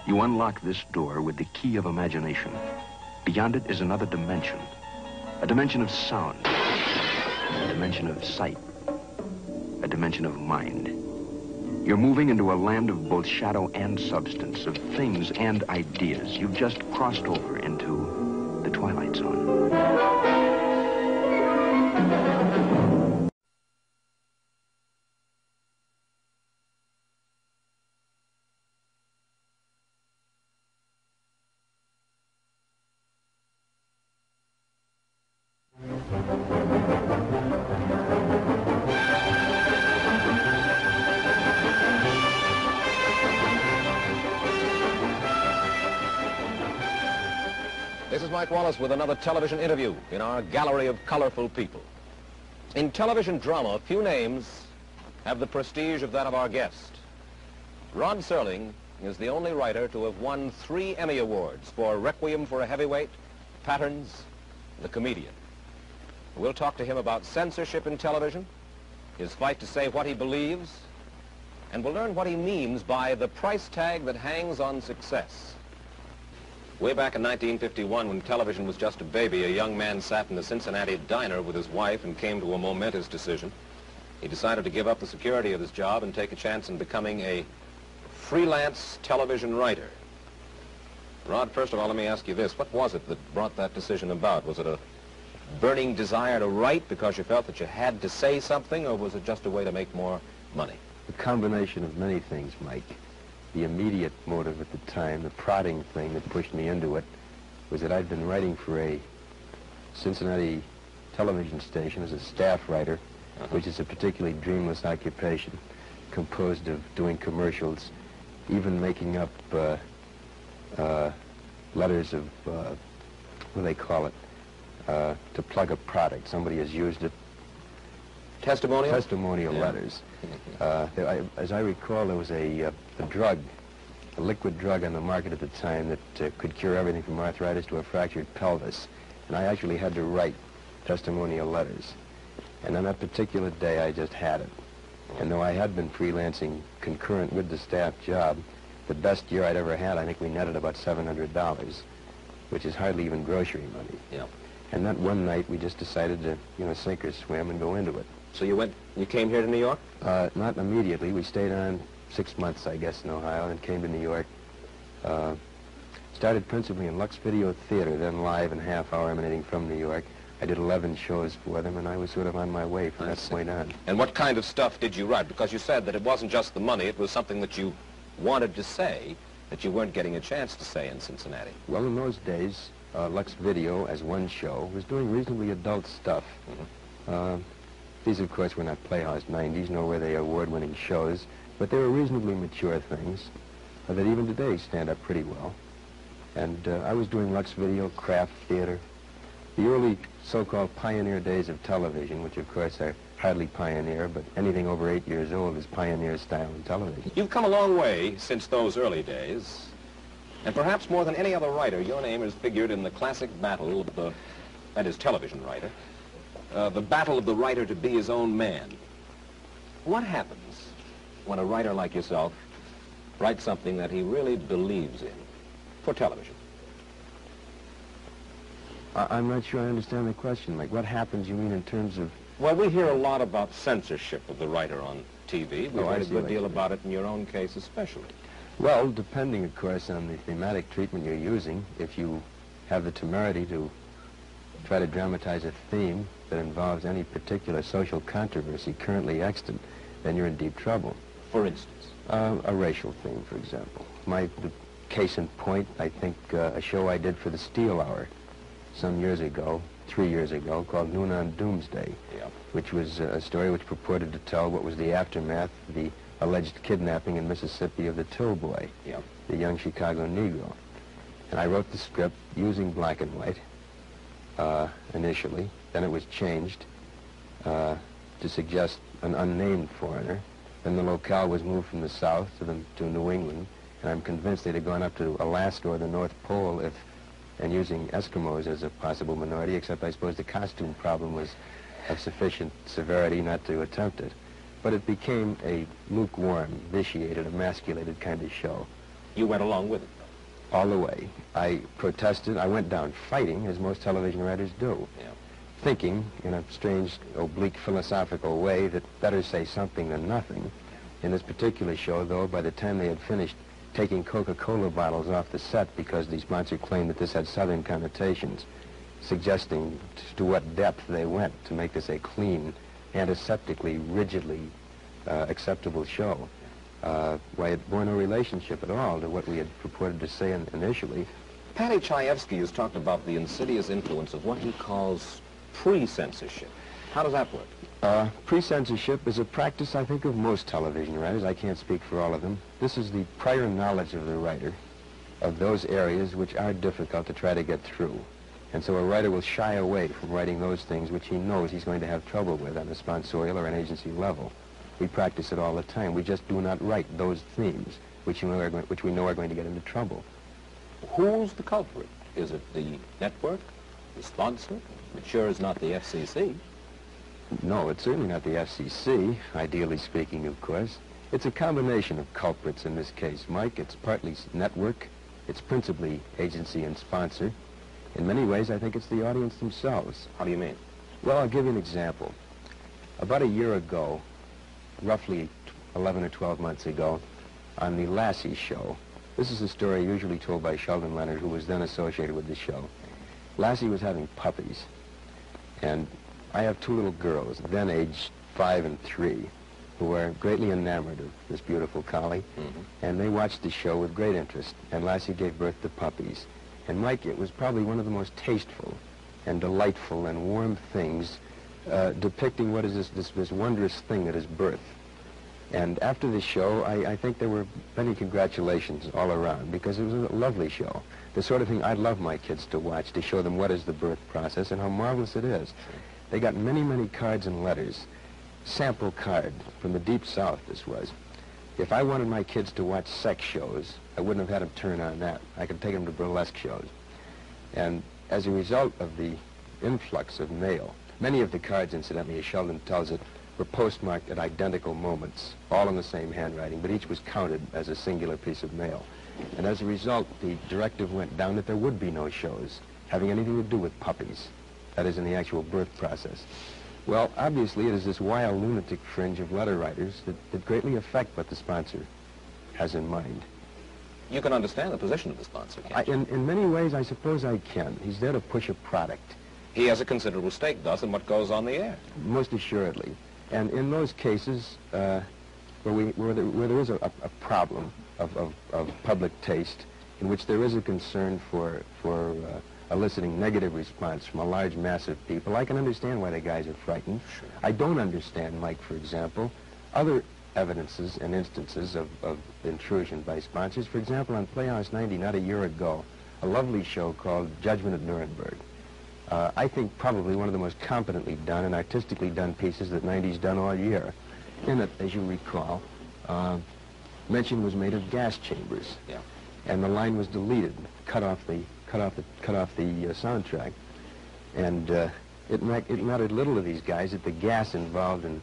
You unlock this door with the key of imagination. Beyond it is another dimension. A dimension of sound. A dimension of sight. A dimension of mind. You're moving into a land of both shadow and substance, of things and ideas. You've just crossed over into the Twilight Zone. This is Mike Wallace with another television interview in our gallery of colorful people. In television drama, few names have the prestige of that of our guest. Rod Serling is the only writer to have won 3 Emmy Awards for Requiem for a Heavyweight, Patterns, The Comedian. We'll talk to him about censorship in television, his fight to say what he believes, and we'll learn what he means by the price tag that hangs on success. Way back in 1951, when television was just a baby, a young man sat in a Cincinnati diner with his wife and came to a momentous decision. He decided to give up the security of his job and take a chance in becoming a freelance television writer. Rod, first of all, let me ask you this. What was it that brought that decision about? Was it a burning desire to write because you felt that you had to say something, or was it just a way to make more money? A combination of many things, Mike. The immediate motive at the time, the prodding thing that pushed me into it, was that I'd been writing for a Cincinnati television station as a staff writer, which is a particularly dreamless occupation, composed of doing commercials, even making up letters of, what do they call it, to plug a product. Somebody has used it. Testimonial? Testimonial letters. As I recall, there was a drug, a liquid drug on the market at the time that could cure everything from arthritis to a fractured pelvis. And I actually had to write testimonial letters. And on that particular day, I just had it. And though I had been freelancing concurrent with the staff job, the best year I'd ever had, I think we netted about $700, which is hardly even grocery money. Yeah. And that one night, we just decided to, sink or swim and go into it. So you came here to New York? Not immediately. We stayed on 6 months, I guess, in Ohio, and came to New York. Started principally in Lux Video Theater, then live and half-hour emanating from New York. I did 11 shows for them, and I was sort of on my way from that point on. And what kind of stuff did you write? Because you said that it wasn't just the money, it was something that you wanted to say that you weren't getting a chance to say in Cincinnati. Well, in those days, Lux Video, as one show, was doing reasonably adult stuff. These, of course, were not Playhouse 90s, nor were they award-winning shows, but they were reasonably mature things that even today stand up pretty well. And I was doing Lux Video, craft theater, the early so-called pioneer days of television, which, of course, are hardly pioneer, but anything over 8 years old is pioneer style in television. You've come a long way since those early days, and perhaps more than any other writer, your name has figured in the classic battle of the, that is, television writer, the battle of the writer to be his own man. What happens when a writer like yourself writes something that he really believes in for television? I'm not sure I understand the question, Mike. What happens, you mean, in terms of... Well, we hear a lot about censorship of the writer on TV. We've heard a good deal about it in your own case especially. Well, depending, of course, on the thematic treatment you're using, if you have the temerity to try to dramatize a theme that involves any particular social controversy currently extant, then you're in deep trouble. For instance? A racial theme, for example. The case in point, I think, a show I did for the Steel Hour some years ago, 3 years ago, called Noon on Doomsday, which was a story which purported to tell what was the aftermath of the alleged kidnapping in Mississippi of the Till Boy, the young Chicago Negro. And I wrote the script using black and white initially. Then it was changed to suggest an unnamed foreigner. Then the locale was moved from the South to New England, and I'm convinced they'd have gone up to Alaska or the North Pole and using Eskimos as a possible minority, except I suppose the costume problem was of sufficient severity not to attempt it. But it became a lukewarm, vitiated, emasculated kind of show. You went along with it. All the way. I protested. I went down fighting, as most television writers do. Yeah. Thinking, in a strange, oblique, philosophical way, that better say something than nothing. In this particular show, though, by the time they had finished taking Coca-Cola bottles off the set because the sponsor claimed that this had Southern connotations, suggesting to what depth they went to make this a clean, antiseptically, rigidly acceptable show. Why it bore no relationship at all to what we had purported to say initially. Paddy Chayefsky has talked about the insidious influence of what he calls pre-censorship. How does that work? Pre-censorship is a practice, I think, of most television writers. I can't speak for all of them. This is the prior knowledge of the writer of those areas which are difficult to try to get through. And so a writer will shy away from writing those things which he knows he's going to have trouble with on a sponsorial or an agency level. We practice it all the time. We just do not write those themes which we know are going to get into trouble. Who's the culprit? Is it the network, the sponsor? It sure is not the FCC. No, it's certainly not the FCC, ideally speaking, of course. It's a combination of culprits in this case, Mike. It's partly network. It's principally agency and sponsor. In many ways, I think it's the audience themselves. How do you mean? Well, I'll give you an example. About a year ago, roughly 11 or 12 months ago, on the Lassie show. This is a story usually told by Sheldon Leonard, who was then associated with the show. Lassie was having puppies, and I have two little girls, then aged 5 and 3, who were greatly enamored of this beautiful collie, and they watched the show with great interest, and Lassie gave birth to puppies. And Mike, it was probably one of the most tasteful and delightful and warm things depicting what is this wondrous thing that is birth. And after the show, I think there were many congratulations all around, because it was a lovely show. The sort of thing I'd love my kids to watch, to show them what is the birth process and how marvelous it is. They got many, many cards and letters. Sample card from the Deep South, this was. If I wanted my kids to watch sex shows, I wouldn't have had them turn on that. I could take them to burlesque shows. And as a result of the influx of mail, many of the cards, incidentally, as Sheldon tells it, were postmarked at identical moments, all in the same handwriting, but each was counted as a singular piece of mail. And as a result, the directive went down that there would be no shows having anything to do with puppies, that is, in the actual birth process. Well, obviously, it is this wild lunatic fringe of letter writers that greatly affect what the sponsor has in mind. You can understand the position of the sponsor, can't you? In many ways, I suppose I can. He's there to push a product. He has a considerable stake, thus, in what goes on the air. Most assuredly. And in those cases where there is a problem of public taste, in which there is a concern for eliciting negative response from a large mass of people, I can understand why the guys are frightened. Sure. I don't understand, Mike, for example, other evidences and instances of intrusion by sponsors. For example, on Playhouse 90, not a year ago, a lovely show called Judgment at Nuremberg. I think probably one of the most competently done and artistically done pieces that 90's done all year. In it, as you recall, mention was made of gas chambers. Yeah. And the line was deleted, cut off the soundtrack. And it mattered little to these guys that the gas involved in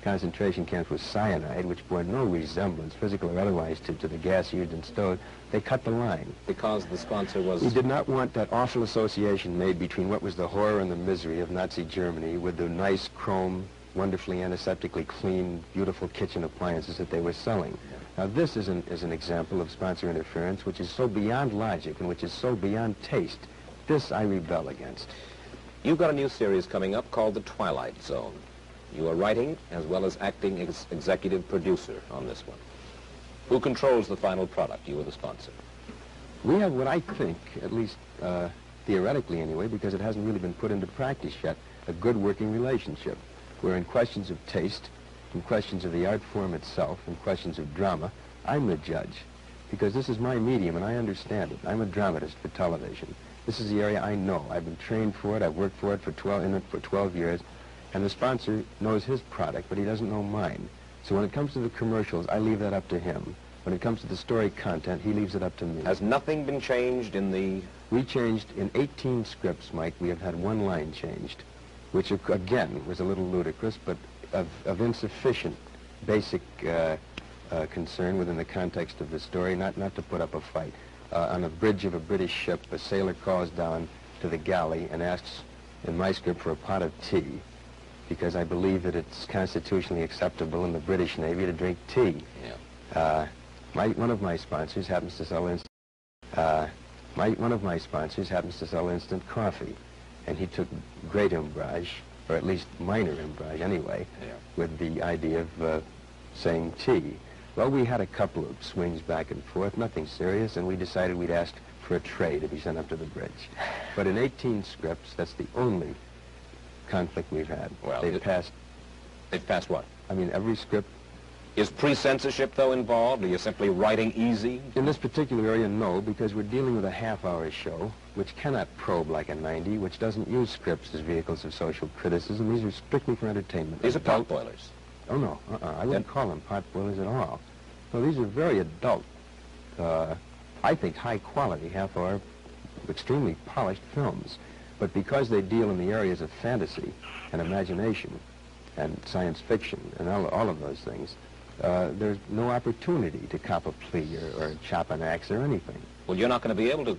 concentration camps was cyanide, which bore no resemblance, physical or otherwise, to the gas used in stoves. They cut the line. Because the sponsor was... We did not want that awful association made between what was the horror and the misery of Nazi Germany with the nice chrome, wonderfully antiseptically clean, beautiful kitchen appliances that they were selling. Now, this is an example of sponsor interference which is so beyond logic and which is so beyond taste. This I rebel against. You've got a new series coming up called The Twilight Zone. You are writing as well as acting executive producer on this one. Who controls the final product, you or the sponsor? We have what I think, at least theoretically anyway, because it hasn't really been put into practice yet, a good working relationship, where in questions of taste, in questions of the art form itself, in questions of drama, I'm the judge, because this is my medium and I understand it. I'm a dramatist for television. This is the area I know. I've been trained for it. I've worked for it for 12 years. And the sponsor knows his product, but he doesn't know mine. So when it comes to the commercials, I leave that up to him. When it comes to the story content, he leaves it up to me. Has nothing been changed in the... We changed in 18 scripts, Mike. We have had one line changed, which, again, was a little ludicrous, but of insufficient basic concern within the context of the story, not to put up a fight. On a bridge of a British ship, a sailor calls down to the galley and asks, in my script, for a pot of tea, because I believe that it's constitutionally acceptable in the British Navy to drink tea. Yeah. One of my sponsors happens to sell instant coffee, and he took great umbrage, or at least minor umbrage anyway, with the idea of saying tea. Well, we had a couple of swings back and forth, nothing serious, and we decided we'd ask for a tray to be sent up to the bridge. But in 18 scripts, that's the only conflict we've had. Well, They've passed what? I mean, every script. Is pre-censorship, though, involved? Are you simply writing easy? In this particular area, no, because we're dealing with a half-hour show, which cannot probe like a 90, which doesn't use scripts as vehicles of social criticism. These are strictly for entertainment. These are pot boilers. Oh, no, I wouldn't call them pot boilers at all. No, these are very adult, I think high-quality, half-hour, extremely polished films. But because they deal in the areas of fantasy and imagination and science fiction and all of those things, there's no opportunity to cop a plea or chop an axe or anything. Well, you're not going to be able to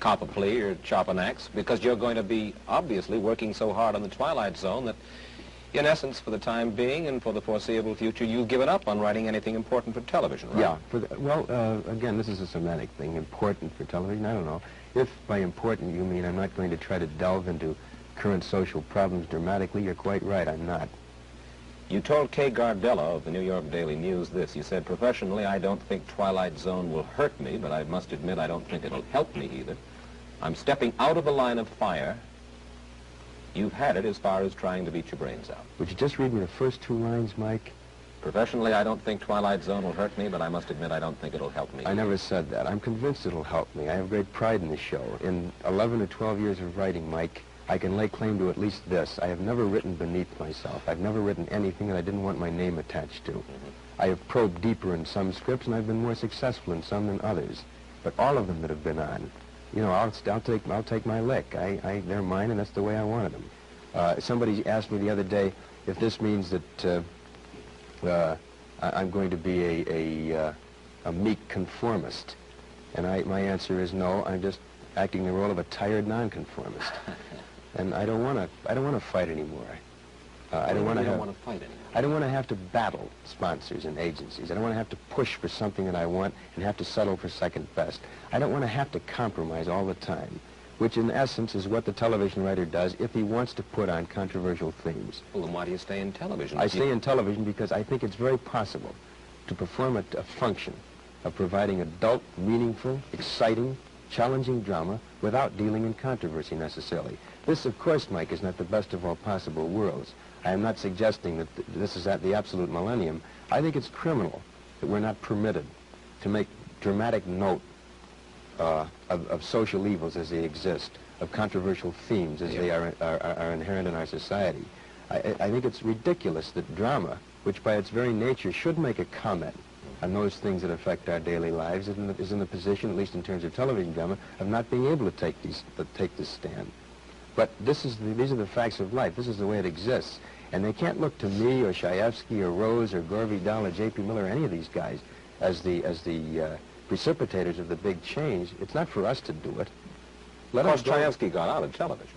cop a plea or chop an axe because you're going to be obviously working so hard on the Twilight Zone that, in essence, for the time being and for the foreseeable future, you've given up on writing anything important for television, right? Yeah. Again, this is a semantic thing. Important for television, I don't know. If by important you mean I'm not going to try to delve into current social problems dramatically, you're quite right, I'm not. You told Kay Gardella of the New York Daily News this. You said, professionally, I don't think Twilight Zone will hurt me, but I must admit I don't think it'll help me either. I'm stepping out of the line of fire. You've had it as far as trying to beat your brains out. Would you just read me the first two lines, Mike? Professionally, I don't think Twilight Zone will hurt me, but I must admit I don't think it'll help me. I never said that. I'm convinced it'll help me. I have great pride in the show. In 11 or 12 years of writing, Mike, I can lay claim to at least this. I have never written beneath myself. I've never written anything that I didn't want my name attached to. I have probed deeper in some scripts, and I've been more successful in some than others. But all of them that have been on, you know, I'll take my lick. They're mine, and that's the way I wanted them. Somebody asked me the other day if this means that I'm going to be a meek conformist, and my answer is no. I'm just acting the role of a tired nonconformist, and I don't want to fight anymore. I don't want to fight anymore. I don't want to have to battle sponsors and agencies. I don't want to have to push for something that I want and have to settle for second best. I don't want to have to compromise all the time, which in essence is what the television writer does if he wants to put on controversial themes. Well, then why do you stay in television? I stay in television because I think it's very possible to perform a function of providing adult, meaningful, exciting, challenging drama without dealing in controversy necessarily. This, of course, Mike, is not the best of all possible worlds. I am not suggesting that this is at the absolute millennium. I think it's criminal that we're not permitted to make dramatic note of social evils as they exist, of controversial themes as they are inherent in our society. I think it's ridiculous that drama, which by its very nature should make a comment on those things that affect our daily lives, is in the position, at least in terms of television drama, of not being able to take this stand. But these are the facts of life. This is the way it exists. And they can't look to me or Shaefsky or Rose or Gore Vidal or J.P. Miller or any of these guys as the precipitators of the big change. It's not for us to do it. Of course, Shaefsky got out of television.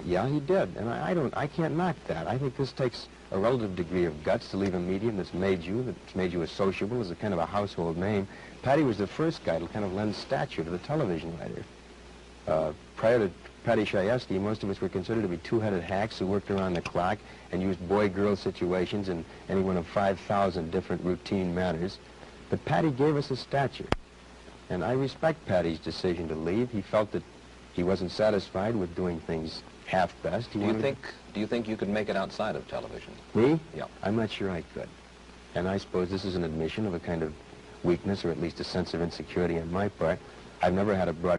Yeah, he did, and I can't knock that. I think this takes a relative degree of guts to leave a medium that's made you as sociable, as a kind of a household name. Patty was the first guy to kind of lend stature to the television writer. Prior to Patty Shaefsky, most of us were considered to be two-headed hacks who worked around the clock and used boy-girl situations in any one of 5,000 different routine manners. But Patty gave us a stature, and I respect Patty's decision to leave. He felt that he wasn't satisfied with doing things half-best. Do you think you could make it outside of television? Me? Yeah. I'm not sure I could. And I suppose this is an admission of a kind of weakness, or at least a sense of insecurity on my part. I've never had a broad